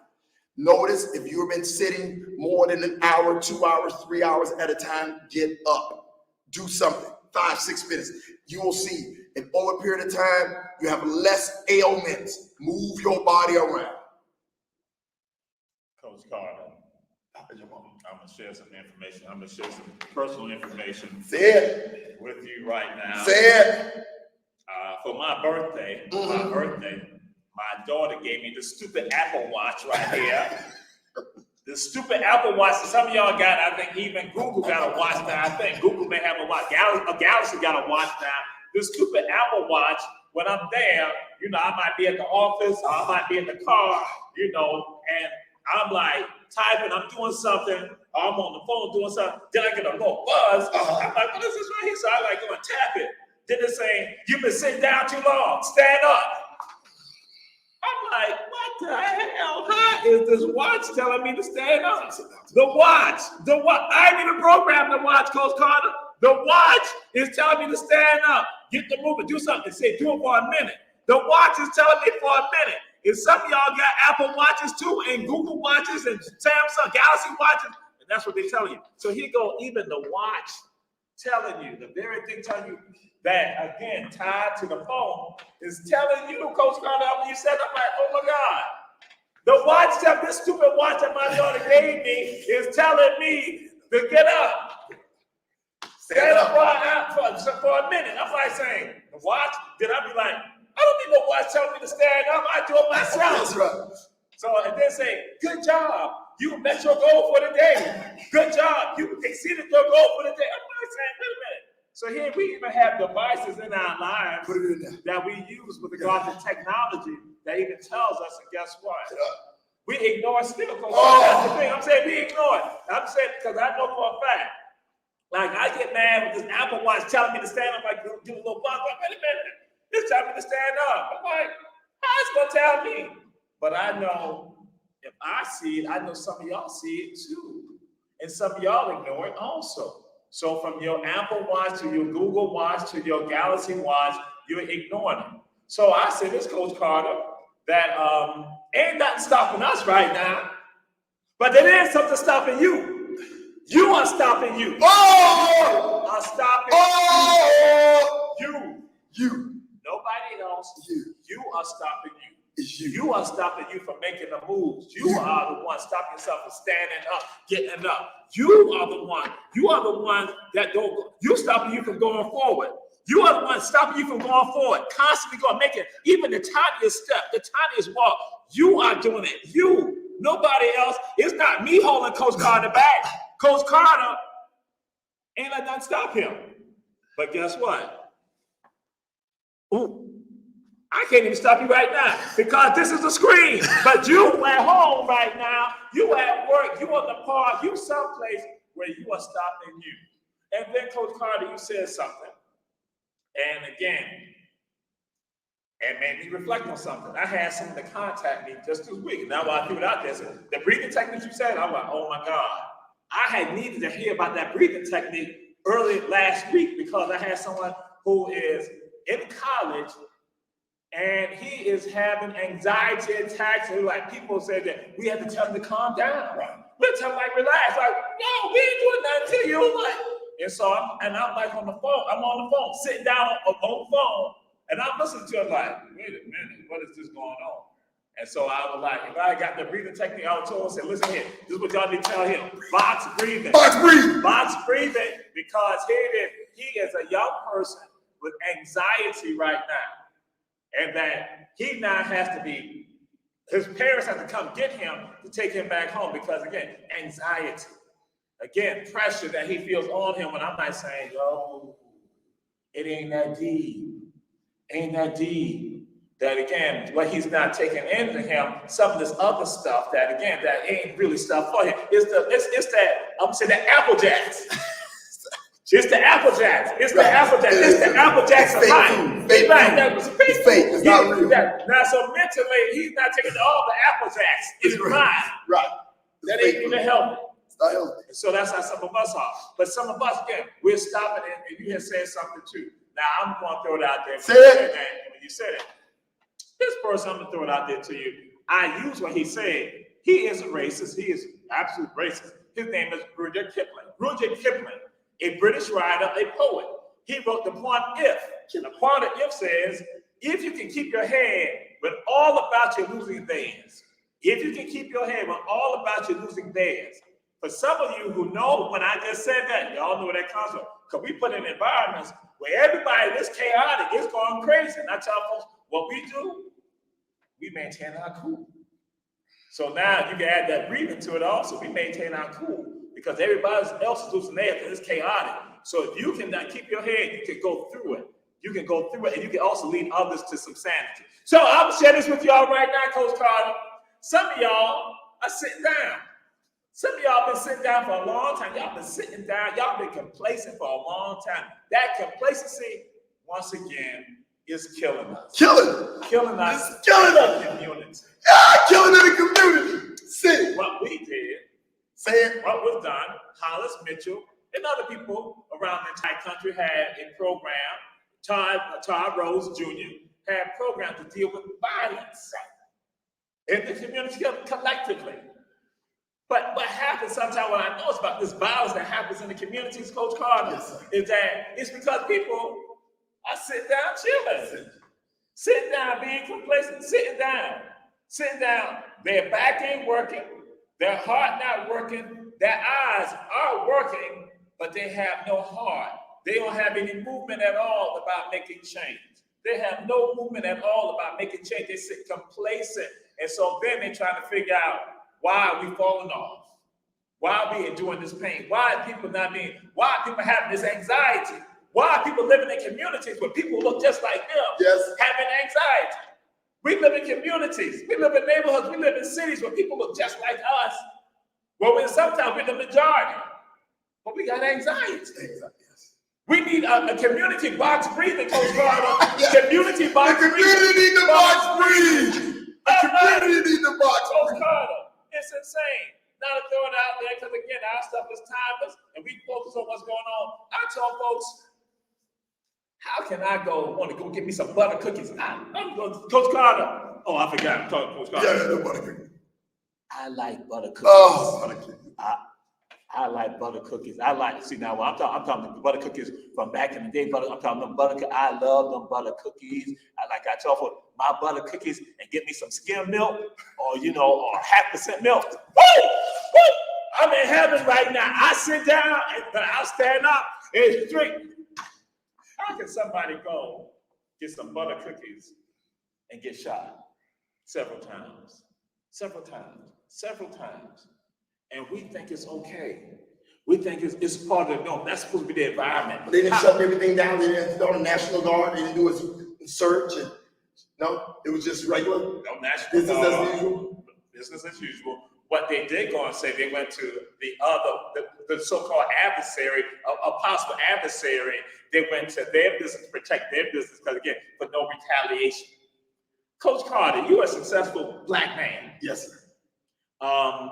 Notice if you've been sitting more than an hour, 2 hours, 3 hours at a time, get up. Do something, 5-6 minutes. You will see in over a period of time, you have less ailments. Move your body around. Coach Carter, I'm going to share some information. I'm going to share some personal information with you right now. Say it. For my birthday, my daughter gave me the stupid Apple Watch right here. The stupid Apple Watch that some of y'all got. I think even Google got a watch now. I think Google may have a watch. Galaxy got a watch now. The stupid Apple Watch, when I'm there, I might be at the office, or I might be in the car, and I'm like typing, I'm doing something, or I'm on the phone doing something, then I get a little buzz. I'm like, what is this right here? So I go and tap it. Then it's saying, you've been sitting down too long, stand up. I'm like, what the hell? How is this watch telling me to stand up? The watch. I ain't even programmed the watch, Coach Carter. The watch is telling me to stand up, get the movement, do something. Say, do it for a minute. The watch is telling me for a minute. If some of y'all got Apple Watches too, and Google Watches, and Samsung Galaxy Watches, and that's what they're telling you. So here go, even the watch telling you, the very thing telling you that, again, tied to the phone, is telling you, Coach Carter, when you said, I'm like, oh my God. The watch, this stupid watch that my daughter gave me is telling me to get up. Stand up for a minute. I'm like saying, the watch, then I'll be like, I don't need no watch telling me to stand up. I do it myself. That's right. So, and then say, good job. You met your goal for the day. Good job. You exceeded your goal for the day. I'm like saying, wait a minute. So here we even have devices in our lives Put it in there. that we use with regard to technology that even tells us, and guess what? We ignore it still. That's the thing. I'm saying we ignore it. I'm saying because I know for a fact. Like I get mad with this Apple Watch telling me to stand up, like do a little buzz. Like, wait a minute, it's telling me to stand up. I'm like, how is it gonna tell me? But I know if I see it, I know some of y'all see it too, and some of y'all ignore it also. So from your Apple Watch to your Google Watch to your Galaxy Watch, you're ignoring it. So I say this, Coach Carter, that ain't nothing stopping us right now, but there is something stopping you. You are stopping you. Oh! Are stopping you. You. Nobody else. You are stopping you. It's you. You are stopping you from making the moves. You are the one stopping yourself from standing up, getting up. You are the one. You are the one that don't. You stopping you from going forward. You are the one stopping you from going forward. Constantly going, making even the tiniest step, the tiniest walk. You are doing it. You. Nobody else. It's not me holding Coach Carter back. Coach Carter ain't let nothing stop him. But guess what? Ooh, I can't even stop you right now because this is a screen. But you at home right now, you at work, you on the park, you someplace where you are stopping you. And then Coach Carter, you said something. And again, it made me reflect on something. I had someone to contact me just this week. Now while I threw it out there, so the breathing technique you said, I'm like, oh my God. I had needed to hear about that breathing technique early last week because I had someone who is in college and he is having anxiety attacks. And like people said that we have to tell him to calm down. We tell him like relax. Like, no, we ain't doing nothing to you. Like, and so I'm like on the phone. I'm on the phone, sitting down on the phone, and I'm listening to him like, wait a minute, what is this going on? And so I was like, if I got the breathing technique, I would tell him, say, listen here, this is what y'all need to tell him. Box breathing. Box breathing. Box breathing, because he is a young person with anxiety right now. And that he now has to be, his parents have to come get him to take him back home because, again, anxiety. Again, pressure that he feels on him when I'm not saying, yo, it ain't that deep. Ain't that deep. That again, what he's not taking into him, some of this other stuff that again, that ain't really stuff for him. It's that, I'm gonna say the Apple Jacks. It's the Apple Jacks. It's the Apple Jacks. It's the Apple Jacks of life. It's fake. It's not real. Now, so mentally, he's not taking all the Apple Jacks in his mind. Right. That ain't even healthy. It's not healthy. So that's how some of us are. But some of us, again, we're stopping it, and you have said something too. Now, I'm going to throw it out there. Say it. When you said it. This person, I'm going to throw it out there to you. I use what he said. He isn't racist. He is absolute racist. His name is Rudyard Kipling. Rudyard Kipling, a British writer, a poet. He wrote the poem If. And the poem of If says, if you can keep your head when all about you losing theirs. If you can keep your head when all about you losing theirs. For some of you who know when I just said that, y'all know where that comes from. Because we put in environments where everybody is chaotic, is going crazy. And I tell folks, what we do, we maintain our cool. So now you can add that breathing to it also. We maintain our cool because everybody else is losing theirs because it's chaotic. So if you cannot keep your head, you can go through it. You can go through it, and you can also lead others to some sanity. So I'm gonna share this with y'all right now, Coach Carter. Some of y'all are sitting down. Some of y'all been sitting down for a long time. Y'all been sitting down. Y'all been complacent for a long time. That complacency, once again, is killing us. Killing us. It's killing us. Community. Killing in the community. Say what we did. Say it. What was done. Hollis Mitchell and other people around the entire country had a program. Todd Rose Jr. had a program to deal with violence in the community collectively. But what happens sometimes when I know it's about this violence that happens in the communities, Coach Carter, is that it's because people are sitting down chilling, sitting down being complacent, sitting down. Their back ain't working, their heart not working, their eyes are working, but they have no heart. They don't have any movement at all about making change. They have no movement at all about making change. They sit complacent. And so then they're trying to figure out, why are we falling off? Why are we enduring this pain? Why are people having this anxiety? Why are people living in communities where people look just like them, Yes. having anxiety? We live in communities. We live in neighborhoods. We live in cities where people look just like us. Well, sometimes we're the majority, but we got anxiety. Yes. We need a community box breathing, Coach Carter. Yes. Community box The community need the box breathe. The I'm not- community need the box Coach breathe. Carter, it's insane. Not to throw it out there, because again, our stuff is timeless, and we focus on what's going on. I tell folks, how can I want to go get me some butter cookies? I'm going, Coach Carter. Oh, I forgot. I'm talking to Coach Carter. Yeah, the butter cookie. I like butter cookies. Oh, butter cookie. I like butter cookies. See now, I'm talking butter cookies from back in the day. I'm talking them butter. I love them butter cookies. I tell folks, my butter cookies and get me some skim milk or 0.5% milk. Woo! Woo! I'm in heaven right now. I sit down and I'll stand up and drink. How can somebody go get some butter cookies and get shot several times? And we think it's okay. We think it's part of the norm. That's supposed to be the environment. But they didn't shut everything down. They didn't throw the National Guard. They didn't do a search. No, it was just regular. No National Business Guard. as usual. Business as usual. What they did go and say, they went to the so-called adversary, a possible adversary. They went to their business to protect their business, because again, for no retaliation. Coach Carter, you're a successful black man. Yes, sir.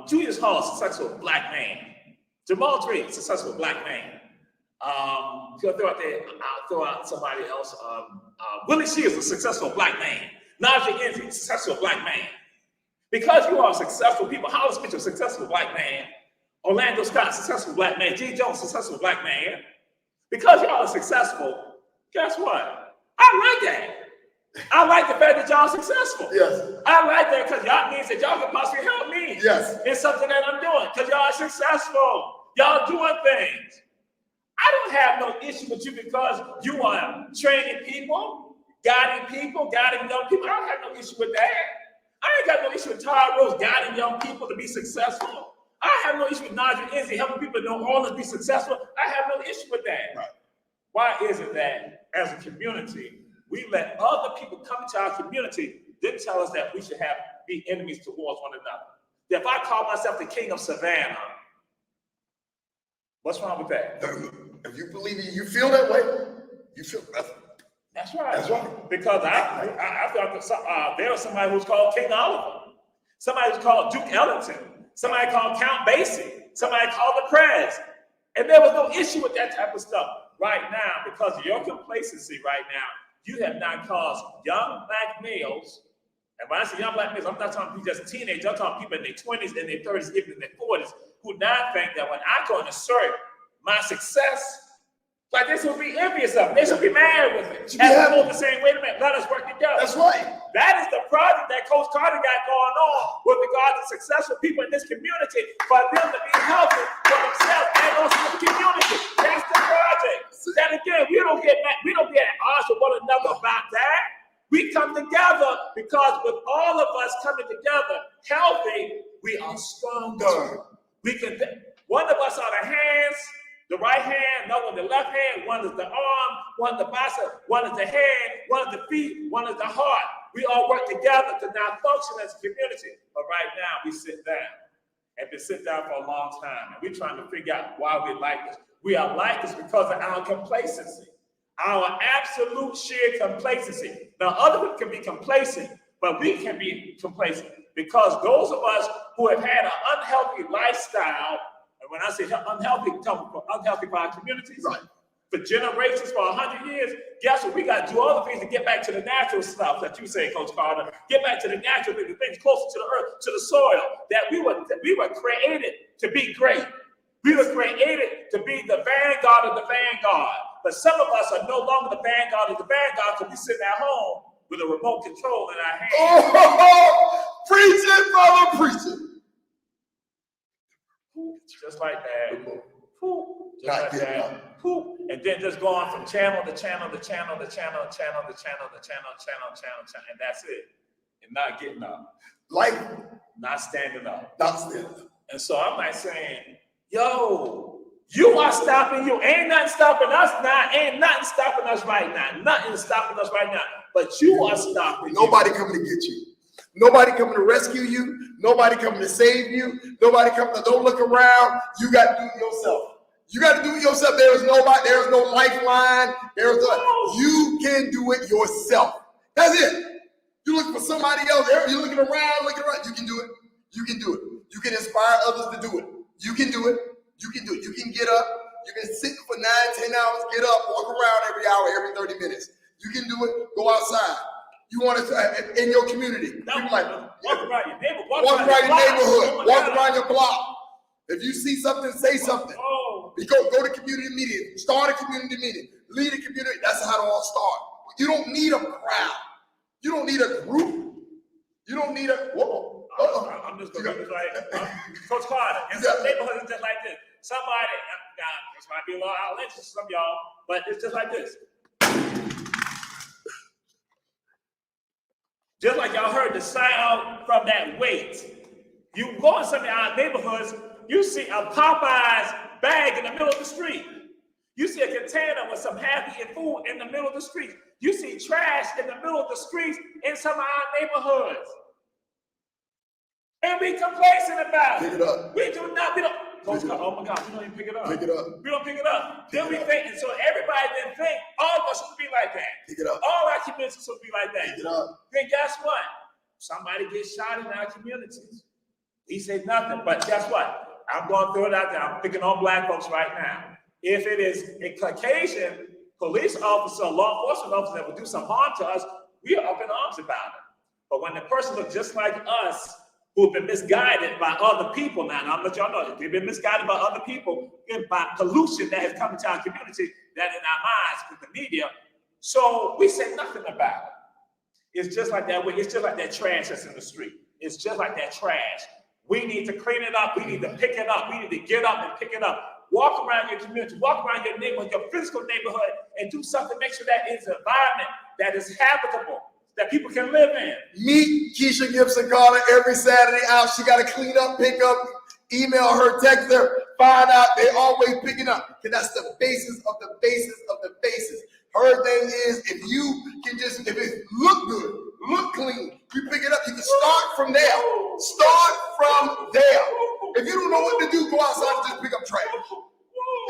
Julius Hall, successful black man. Jamal Drake, successful black man. I'll throw out somebody else. Willie Shields, a successful black man. Najee Enzi, successful black man. Because you are successful people, Hollis Mitchell, successful black man. Orlando Scott, successful black man. G. Jones, successful black man. Because y'all are successful, guess what? I like that. I like the fact that y'all are successful. Yes. I like that because y'all means that y'all can possibly help me. Yes. In something that I'm doing, because y'all are successful. Y'all doing things. I don't have no issue with you because you are training people, guiding young people. I don't have no issue with that. I ain't got no issue with Todd Rose guiding young people to be successful. I have no issue with Najee Enzi helping people in New Orleans be successful. I have no issue with that. Right. Why is it that as a community, we let other people come into our community, then tell us that we should be enemies towards one another? If I call myself the king of Savannah, what's wrong with that? If you believe it, you feel that way, you feel that. That's right. That's right. Because I thought there was somebody who's called King Oliver, somebody who's called Duke Ellington, somebody called Count Basie, somebody called the Prez. And there was no issue with that type of stuff. Right now, because of your complacency right now, you have not caused young black males, and when I say young black males, I'm not talking people just teenagers, I'm talking people in their 20s and their 30s, even in their 40s, who now think that when I go and assert my success, like they should be envious of it. They should be mad with it. As opposed to saying, wait a minute, let us work together. That's right. That is the project that Coach Carter got going on with regard to successful people in this community, for them to be healthy for themselves and also the community. That's the project. That again, we don't get mad, we don't get at odds with one another about that. We come together because with all of us coming together healthy, we are stronger. We can, one of us are the hands, the right hand, another one the left hand, one is the arm, one the bicep, one is the hand, one is the feet, one is the heart. We all work together to now function as a community. But right now, we sit down. And been sitting down for a long time. And we're trying to figure out why we like this. We are like this because of our complacency. Our absolute sheer complacency. Now, other people can be complacent, but we can be complacent because those of us who have had an unhealthy lifestyle, and when I say unhealthy, come from unhealthy for our communities, Right. For generations, for 100 years, guess what? We got to do other things to get back to the natural stuff that you say, Coach Carter. Get back to the natural things, the things closer to the earth, to the soil, that we were created to be great. We were created to be the vanguard of the vanguard. But some of us are no longer the vanguard of the vanguard because we sit at home with a remote control in our hands. Oh, preach it, brother, preach it. Just like that. Just Not like getting that. up. And then just going from channel to channel to channel to channel to channel to channel to channel, and that's it. And not getting up. Like, Not standing up. not still. And so I'm like saying, yo, You are stopping you. Ain't nothing stopping us now. Ain't nothing stopping us right now. Nothing is stopping us right now. But you are stopping. Nobody coming to get you. Nobody coming to rescue you. Nobody coming to save you. Nobody coming to don't look around. You got to do it yourself. You got to do it yourself. There is nobody. There is no lifeline. You can do it yourself. That's it. You looking for somebody else. You're looking around. You can do it. You can do it. You can inspire others to do it. You can do it. You can do it. You can get up. You can sit for 9, 10 hours, get up, walk around every hour, every 30 minutes. You can do it. Go outside. You want to in your community. Walk around your neighborhood. Walk around your neighborhood. Walk around your block. If you see something, say something. Go to community meeting. Start a community meeting. Lead a community. That's how it all starts. You don't need a crowd. You don't need a group. You don't need a. Whoa. I'm just going to be like Coach Carter. In some neighborhoods, it's just like this. Somebody, this might be a little outlandish to some of y'all, but it's just like this. Just like y'all heard the sound from that weight. You go in some of our neighborhoods, you see a Popeyes bag in the middle of the street. You see a container with some half-eaten food in the middle of the street. You see trash in the middle of the streets in some of our neighborhoods. And we complacent about it. Pick it up. We do not, we don't. Oh my God, we don't even pick it up. Pick it up. We don't pick it up. Then we think, and so everybody then think all of us should be like that. Pick it up. All our communities should be like that. Pick it up. Then guess what? Somebody gets shot in our communities. He said nothing, but guess what? I'm going to throw it out there. I'm picking on black folks right now. If it is a Caucasian police officer, law enforcement officer that would do some harm to us, we are up in arms about it. But when the person looks just like us, who've been misguided by other people now, and I'll let y'all know, they've been misguided by other people and by pollution that has come into our community, that in our minds with the media. So we say nothing about it. It's just like that. It's just like that trash that's in the street. It's just like that trash. We need to clean it up. We need to pick it up. We need to get up and pick it up. Walk around your community, walk around your neighborhood, your physical neighborhood, and do something. Make sure that is an environment that is habitable, that people can live in. Meet Keisha Gibson Carter every Saturday out. She got to clean up, pick up, email her, text her, find out. They always picking up. Because that's the basis of the basis of the basis. Her thing is, if you can just, if it look good, look clean, you pick it up, you can start from there. Start from there. If you don't know what to do, go outside and just pick up trash.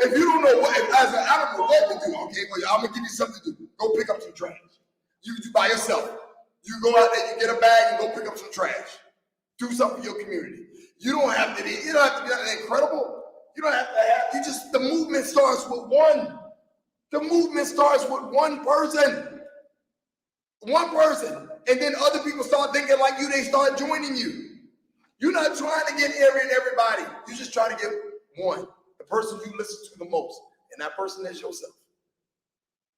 If you don't know what, I don't know what to do, okay, but I'm going to give you something to do. Go pick up some trash. You do by yourself. You go out there, you get a bag and go pick up some trash. Do something for your community. You don't have to be that incredible. You don't have to have, the movement starts with one. The movement starts with one person. One person. And then other people start thinking like you, they start joining you. You're not trying to get everybody. You're just trying to get one. The person you listen to the most. And that person is yourself.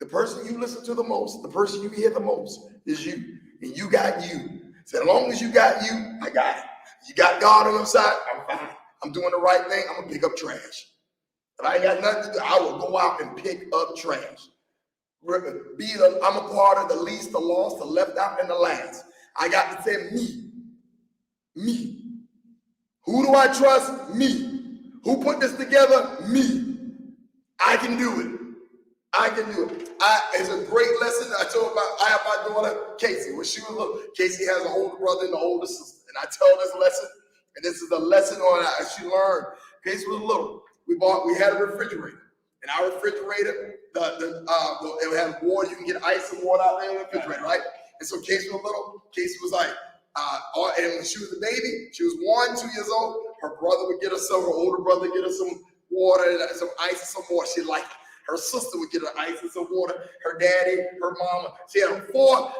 The person you listen to the most, the person you hear the most is you. And you got you. So as long as you got you, I got it. You got God on your side, I'm fine. I'm doing the right thing. I'm going to pick up trash. If I ain't got nothing to do, I will go out and pick up trash. I'm a part of the least, the lost, the left out, and the last. I got to say me. Me. Who do I trust? Me. Who put this together? Me. I can do it. I can do it. It's a great lesson. I have my daughter, Casey. When she was little, Casey has an older brother and an older sister. And I tell this lesson, and this is a lesson on how she learned. Casey was little. We had a refrigerator. And our refrigerator, it had water. You can get ice and water out there in the refrigerator, right? And so Casey was little. Casey was like, and when she was a baby, she was 1, 2 years old. Her brother would get her some, her older brother would get her some water, and some ice and some water. She liked it. Her sister would get her ice and some water. Her daddy, her mama. She had 4,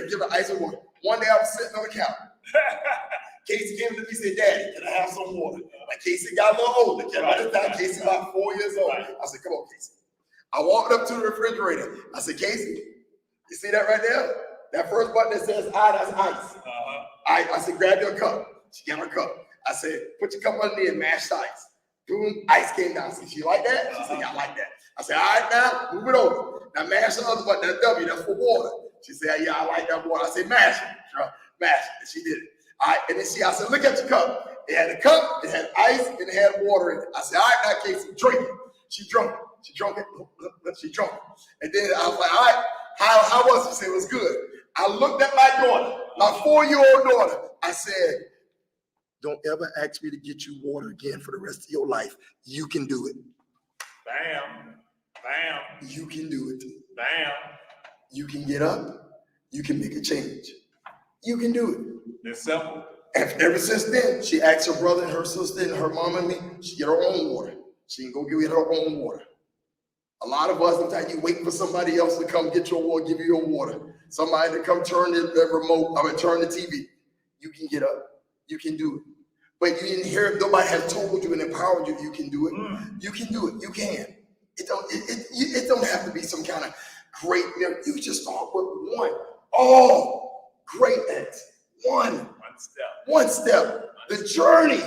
give her ice and water. One day I was sitting on the couch. Casey came to me and said, "Daddy, can I have some water?" Like Casey got a little older. By this time, Casey about 4 years old. I said, "Come on, Casey." I walked up to the refrigerator. I said, "Casey, you see that right there? That first button that says I, that's ice." I said, "Grab your cup." She got her cup. I said, "Put your cup under there and mash the ice." Boom, ice came down. I said, "You like that?" She said, "Yeah, I like that." I said, "All right, now move it over. Now mash the other button. That W, that's for water." She said, "Yeah, I like that water." I said, "Mash it, mash it." And she did it. All right, and then I said, "Look at your cup." It had a cup, it had ice, and it had water in it. I said, "All right, now, Casey, drink it." She drunk it. She drunk it. She drunk it. And then I was like, all right, how was it? She said, it was good. I looked at my daughter, my 4-year-old daughter. I said, don't ever ask me to get you water again for the rest of your life. You can do it. Bam. Bam. You can do it. Bam. You can get up. You can make a change. You can do it. It's simple. And ever since then, she asked her brother and her sister and her mom and me, she get her own water. She can go get her own water. A lot of us, sometimes you wait for somebody else to come get your water, give you your water. Somebody to come turn the remote, turn the TV. You can get up. You can do it. But you didn't hear it. Nobody has told you and empowered you. You can do it. You can do it. You can. It don't have to be some kind of great miracle. You just start with one. All great acts. One step. One step. The journey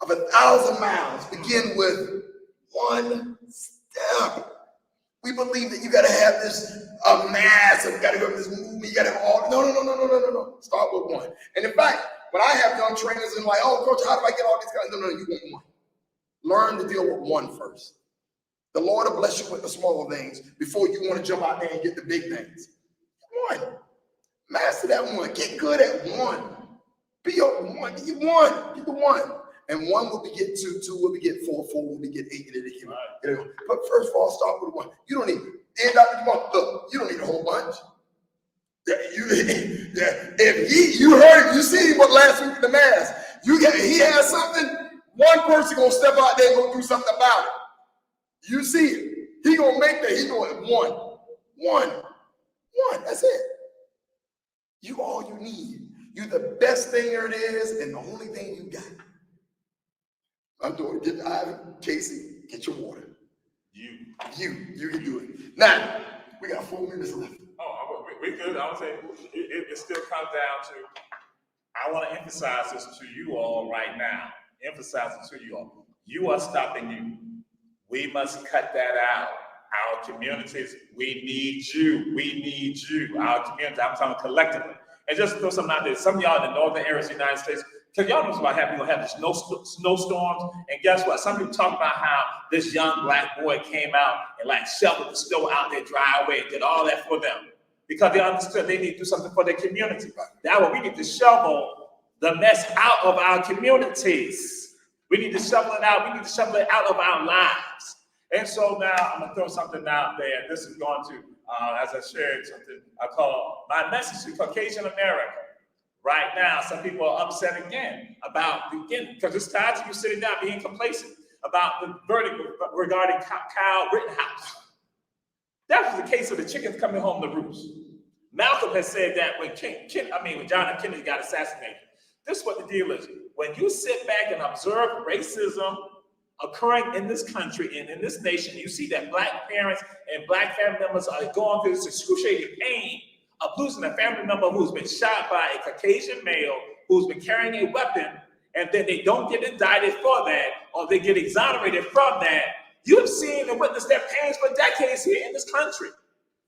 of 1,000 miles begin with one step. We believe that you got to have this mass, and you got to have this movement, you got to have all. No. Start with one. And in fact, when I have young trainers and like, oh, coach, how do I get all these guys? No, you want one. Learn to deal with one first. The Lord will bless you with the smaller things before you want to jump out there and get the big things. One. Master that one. Get good at one. Be your one. Get one. Get the one. And one will beget two, two will beget four, four will beget eight. But first of all, start with one. You don't need look, you don't need a whole bunch. If you heard, you see what last week in the mass, he has something, one person gonna step out there and go do something about it. You see it. He gonna make that. He going one. That's it. You all you need. You the best thing there is, and the only thing you got. I'm doing it. Get Ivy, Casey, get your water. You can do it. Now, we got 4 minutes left. Oh, we good. I would say it still comes down to, I want to emphasize this to you all right now. Emphasize it to you all. You are stopping you. We must cut that out. Our communities, we need you. We need you. Our community, I'm talking collectively. And just throw something out there. Some of y'all in the northern areas of the United States, because y'all know about how people have the snowstorms. And guess what? Some people talk about how this young black boy came out and like shoveled the snow out their driveway and did all that for them. Because they understood they need to do something for their community. That's what we need to shovel the mess out of our communities. We need to shovel it out. We need to shovel it out of our lives. And so now I'm going to throw something out there. This is going to, as I shared, something I call my message to Caucasian America. Right now, some people are upset again because it's tied to you sitting down being complacent about the verdict regarding Kyle Rittenhouse. That was the case of the chickens coming home to roost. Malcolm has said that when John F. Kennedy got assassinated. This is what the deal is. When you sit back and observe racism occurring in this country and in this nation, you see that black parents and black family members are going through this excruciating pain of losing a family member who's been shot by a Caucasian male who's been carrying a weapon, and then they don't get indicted for that, or they get exonerated from that. You've seen and witnessed their pains for decades here in this country.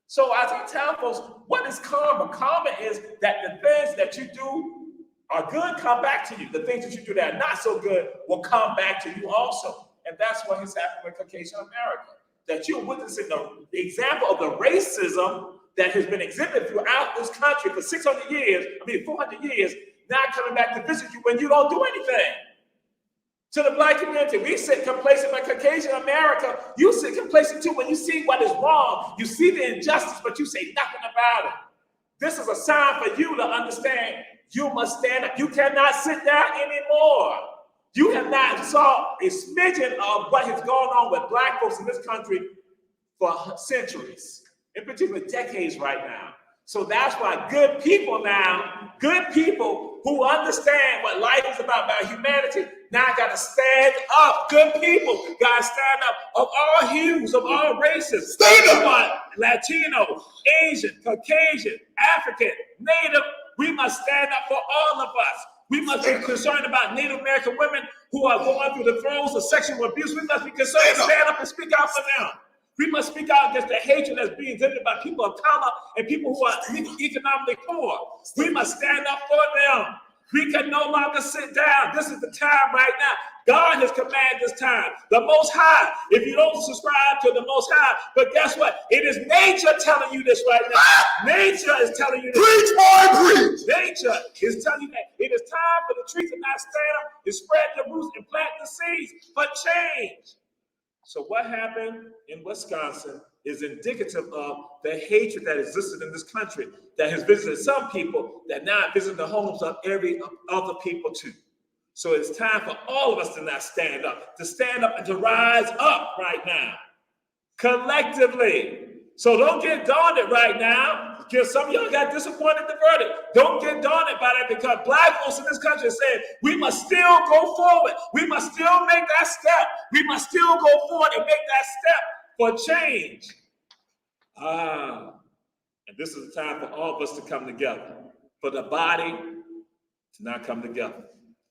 So as I tell folks, what is karma? Karma is that the things that you do are good come back to you. The things that you do that are not so good will come back to you also. And that's what has happened with Caucasian America. That you're witnessing the example of the racism that has been exhibited throughout this country for 400 years, now coming back to visit you when you don't do anything. To the black community, we sit complacent by Caucasian America. You sit complacent too when you see what is wrong. You see the injustice, but you say nothing about it. This is a sign for you to understand you must stand up. You cannot sit down anymore. You have not saw a smidgen of what has gone on with black folks in this country for centuries, in particular decades right now. So that's why good people who understand what life is about humanity, now got to stand up. Good people got to stand up of all hues, of all races. Stand up. Latino, Asian, Caucasian, African, Native. We must stand up for all of us. We must be concerned about Native American women who are going through the throes of sexual abuse. We must be concerned and stand up and speak out for them. We must speak out against the hatred that's being exhibited by people of color and people who are economically poor. We must stand up for them. We can no longer sit down. This is the time right now God has commanded this time. The Most High. If you don't subscribe to the Most High, but guess what? It is nature telling you this right now. Nature is telling you this. Preach, boy, preach. Nature is telling you that it is time for the tree to not stand up, to spread the roots and plant the seeds for change. So what happened in Wisconsin is indicative of the hatred that existed in this country that has visited some people that now visit the homes of every other people too. So it's time for all of us to not stand up, and to rise up right now, collectively. So don't get daunted right now, because some of y'all got disappointed in the verdict. Don't get daunted by that, because black folks in this country are saying we must still go forward. We must still make that step. We must still go forward and make that step for change. And this is the time for all of us to come together, for the body to not come together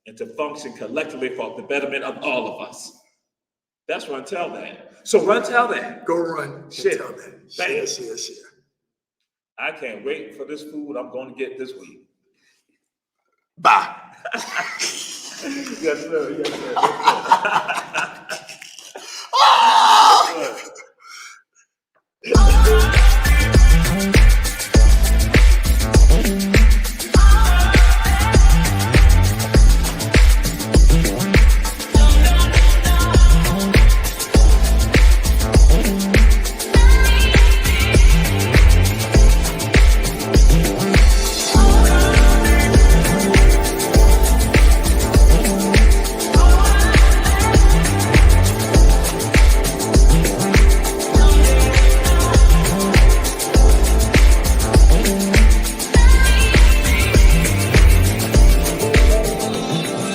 and to function collectively for the betterment of all of us. That's Run Tell That. So Run Tell That. Go run. Share. Tell that. Share, share, share. I can't wait for this food I'm going to get this week. Bye. Yes, sir. Yes, sir.